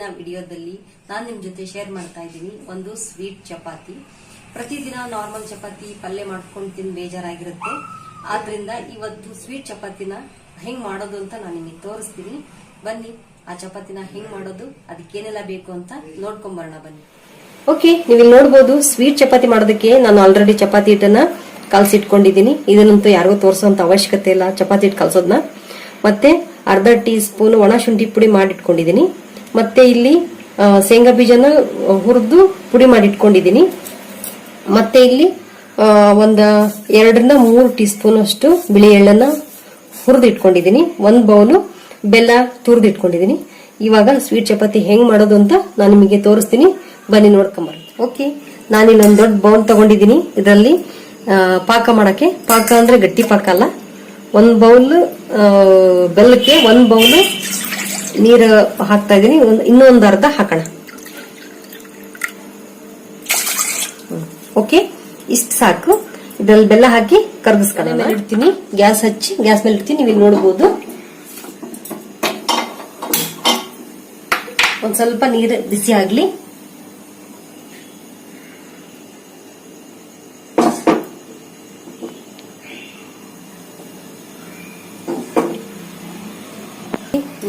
ಇವತ್ತಿನ ವಿಡಿಯೋದಲ್ಲಿ ನಾನು ನಿಮ್ ಜೊತೆ ಶೇರ್ ಮಾಡ್ತಾ ಇದ್ದೀನಿ ಒಂದು ಸ್ವೀಟ್ ಚಪಾತಿ. ಪ್ರತಿದಿನ ನಾರ್ಮಲ್ ಚಪಾತಿ ಪಲ್ಯ ಮಾಡ್ಕೊಂಡು ತಿಂದು ಬೇಜಾರಾಗಿರುತ್ತೆ. ಆದ್ರಿಂದ ಇವತ್ತು ಸ್ವೀಟ್ ಚಪಾತಿನ ಹೆಂಗ್ ಮಾಡೋದು ಅಂತ ನಾನು ನಿಮಗೆ ತೋರಿಸ್ತೀನಿ. ಬನ್ನಿ ಆ ಚಪಾತಿನ ಹೆಂಗ್ ಮಾಡೋದು, ಅದಕ್ಕೇನೆಲ್ಲ ಬೇಕು ಅಂತ ನೋಡ್ಕೊಂಬರೋಣ ಬನ್ನಿ. ಓಕೆ, ನೀವಿಲ್ಲಿ ನೋಡಬಹುದು ಸ್ವೀಟ್ ಚಪಾತಿ ಮಾಡೋದಕ್ಕೆ ನಾನು ಆಲ್ರೆಡಿ ಚಪಾತಿ ಹಿಟ್ಟನ್ನ ಕಲಸಿಟ್ಕೊಂಡಿದ್ದೀನಿ. ಇದನ್ನಂತೂ ಯಾರಿಗೂ ತೋರಿಸುವಂತ ಅವಶ್ಯಕತೆ ಇಲ್ಲ ಚಪಾತಿ ಹಿಟ್ಟು ಕಲಸೋದನ್ನ. ಮತ್ತೆ ಅರ್ಧ ಟೀ ಸ್ಪೂನ್ ಒಣ ಶುಂಠಿ ಪುಡಿ ಮಾಡಿಟ್ಕೊಂಡಿದ್ದೀನಿ. ಮತ್ತೆ ಇಲ್ಲಿ ಶೇಂಗಾ ಬೀಜನ ಹುರಿದು ಪುಡಿ ಮಾಡಿಟ್ಕೊಂಡಿದ್ದೀನಿ. ಮತ್ತೆ ಇಲ್ಲಿ ಒಂದ 2-3 ಟೀ ಸ್ಪೂನ್ ಅಷ್ಟು ಬಿಳಿ ಎಳ್ಳನ್ನ ಹುರಿದು ಇಟ್ಕೊಂಡಿದ್ದೀನಿ. 1 ಬೌಲ್ ಬೆಲ್ಲ ತುರಿದು ಇಟ್ಕೊಂಡಿದ್ದೀನಿ. ಇವಾಗ ಸ್ವೀಟ್ ಚಪಾತಿ ಹೆಂಗ್ ಮಾಡೋದು ಅಂತ ನಾನು ನಿಮಗೆ ತೋರಿಸ್ತೀನಿ, ಬನ್ನಿ ನೋಡ್ಕೊಂಬರ್ರಿ. ಓಕೆ, ನಾನಿಲ್ಲಿ ಒಂದು ದೊಡ್ಡ ಬೌಲ್ ತಗೊಂಡಿದ್ದೀನಿ. ಇದರಲ್ಲಿ ಪಾಕ ಮಾಡಕ್ಕೆ, ಪಾಕ ಅಂದ್ರೆ ಗಟ್ಟಿ ಪಾಕ ಅಲ್ಲ, 1 ಬೌಲ್ ಬೆಲ್ಲಕ್ಕೆ 1 ಬೌಲ್ ನೀರು ಹಾಕ್ತಾ ಇದೀನಿ. ಇನ್ನೊಂದು ಅರ್ಧ ಹಾಕೋಣ. ಓಕೆ, ಇಷ್ಟು ಸಾಕು. ಇದ್ರಲ್ಲಿ ಬೆಲ್ಲ ಹಾಕಿ ಕರಗಿಸ್ಕೊಳ್ಳೋಣ. ಇಡ್ತೀನಿ, ಗ್ಯಾಸ್ ಹಚ್ಚಿ ಗ್ಯಾಸ್ ಮೇಲೆ ಇಡ್ತೀನಿ. ನೀವು ಇಲ್ಲಿ ನೋಡಬಹುದು ಒಂದ್ ಸ್ವಲ್ಪ ನೀರು ಬಿಸಿ ಆಗ್ಲಿ.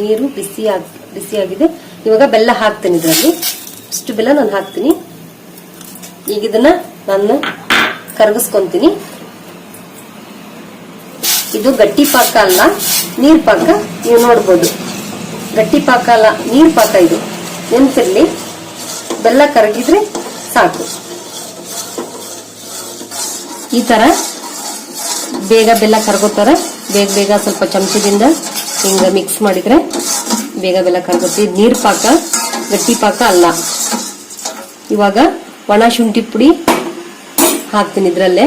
ನೀರು ಬಿಸಿಯಾಗಿದೆ. ಇವಾಗ ಬೆಲ್ಲ ಹಾಕ್ತೀನಿ. ಇದರಲ್ಲಿ ಇಷ್ಟು ಬೆಲ್ಲ ನಾನು ಹಾಕ್ತೀನಿ. ಈಗ ಇದನ್ನ ನಾನು ಕರಗಿಸ್ಕೊಂತೀನಿ. ಇದು ಗಟ್ಟಿ ಪಾಕ ಅಲ್ಲ, ನೀರ್ ಪಾಕ. ನೀವು ನೋಡ್ಬೋದು, ಗಟ್ಟಿ ಪಾಕ ಅಲ್ಲ, ನೀರ್ ಪಾಕ. ಇದು ನೆನ್ಪಿರ್ಲಿ, ಬೆಲ್ಲ ಕರಗಿದ್ರೆ ಸಾಕು. ಈ ತರ ಬೇಗ ಬೆಲ್ಲ ಕರಗೋತರ ಬೇಗ ಸ್ವಲ್ಪ ಚಮಚದಿಂದ ಹಿಂಗ ಮಿಕ್ಸ್ ಮಾಡಿದ್ರೆ ಬೇಗ ಬೆಲ್ಲ ಕರಗುತ್ತೆ. ನೀರ್ ಪಾಕ, ಗಟ್ಟಿ ಪಾಕ ಅಲ್ಲ. ಇವಾಗ ಒಣ ಶುಂಠಿ ಪುಡಿ ಹಾಕ್ತೀನಿ ಇದ್ರಲ್ಲೇ.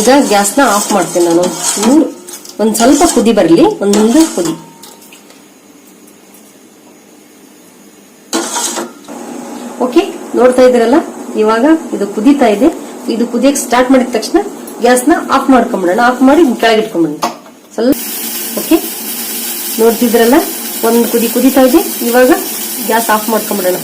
ಈಗ ಗ್ಯಾಸ್ನ ಆಫ್ ಮಾಡ್ತೀನಿ ನಾನು. ಒಂದ್ ಸ್ವಲ್ಪ ಕುದಿ ಬರಲಿ, ಒಂದೊಂದು ಕುದಿ. ಓಕೆ, ನೋಡ್ತಾ ಇದ್ದೀರಲ್ಲ, ಇವಾಗ ಇದು ಕುದೀತಾ ಇದೆ. ಇದು ಕುದಿಯಕ್ಕೆ ಸ್ಟಾರ್ಟ್ ಮಾಡಿದ ತಕ್ಷಣ ಗ್ಯಾಸ್ನ ಆಫ್ ಮಾಡ್ಕೊಂಡ್ಬಿಡೋಣ. ಆಫ್ ಮಾಡಿ ಕೆಳಗೆ ಇಟ್ಕೊಂಡ್ಬಿಡೋಣ ಸ್ವಲ್ಪ. ಓಕೆ, ನೋಡ್ತಿದ್ರಲ್ಲ, ಒಂದು ಕುದೀತಾ ಇದೆ. ಇವಾಗ ಗ್ಯಾಸ್ ಆಫ್ ಮಾಡ್ಕೊಂಡ್ಬಿಡೋಣ.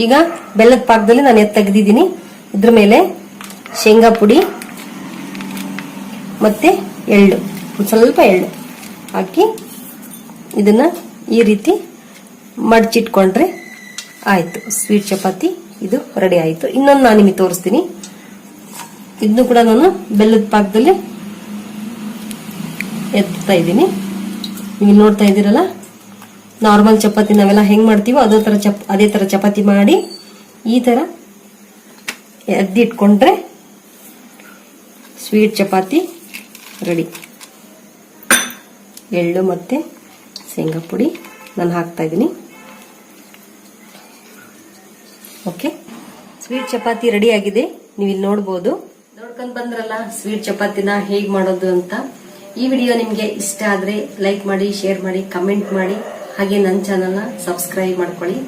ಈಗ ಬೆಲ್ಲದ ಪಾಕದಲ್ಲಿ ನಾನು ತೆಗೆದಿದ್ದೀನಿ. ಇದ್ರ ಮೇಲೆ ಶೇಂಗಾ ಪುಡಿ ಮತ್ತೆ ಎಳ್ಳು, ಸ್ವಲ್ಪ ಎಳ್ಳು ಹಾಕಿ ಇದನ್ನ ಈ ರೀತಿ ಮಡಚಿಟ್ಕೊಂಡ್ರೆ ಆಯ್ತು. ಸ್ವೀಟ್ ಚಪಾತಿ ಇದು ರೆಡಿ ಆಯ್ತು. ಇನ್ನೊಂದು ನಾನು ನಿಮಗೆ ತೋರಿಸ್ತೀನಿ. ಇದನ್ನು ಕೂಡ ನಾನು ಬೆಲ್ಲದ ಪಾಕದಲ್ಲಿ ಎತ್ತಾ ಇದ್ದೀನಿ. ನೀವು ನೋಡ್ತಾ ಇದ್ದೀರಲ್ಲ, ನಾರ್ಮಲ್ ಚಪಾತಿ ನಾವೆಲ್ಲ ಹೆಂಗ್ ಮಾಡ್ತೀವೋ ಅದೇ ತರ ಚಪಾತಿ ಮಾಡಿ ಈ ತರ ಎದ್ದಿಟ್ಕೊಂಡ್ರೆ ಸ್ವೀಟ್ ಚಪಾತಿ ರೆಡಿ. ಎಳ್ಳು ಮತ್ತೆ ಶೇಂಗಾ ಪುಡಿ ನಾನು ಹಾಕ್ತಾ ಇದ್ದೀನಿ. ಓಕೆ, ಸ್ವೀಟ್ ಚಪಾತಿ ರೆಡಿ ಆಗಿದೆ. ನೀವು ಇಲ್ಲಿ ನೋಡಬಹುದು. ನೋಡ್ಕೊಂಡ್ ಬಂದ್ರಲ್ಲ ಸ್ವೀಟ್ ಚಪಾತಿನ ಹೇಗ್ ಮಾಡೋದು ಅಂತ. ಈ ವಿಡಿಯೋ ನಿಮ್ಗೆ ಇಷ್ಟ ಆದ್ರೆ ಲೈಕ್ ಮಾಡಿ, ಶೇರ್ ಮಾಡಿ, ಕಮೆಂಟ್ ಮಾಡಿ. ಹಾಗೆ ನನ್ನ ಚಾನೆಲ್ನ ಸಬ್ಸ್ಕ್ರೈಬ್ ಮಾಡ್ಕೊಳ್ಳಿ.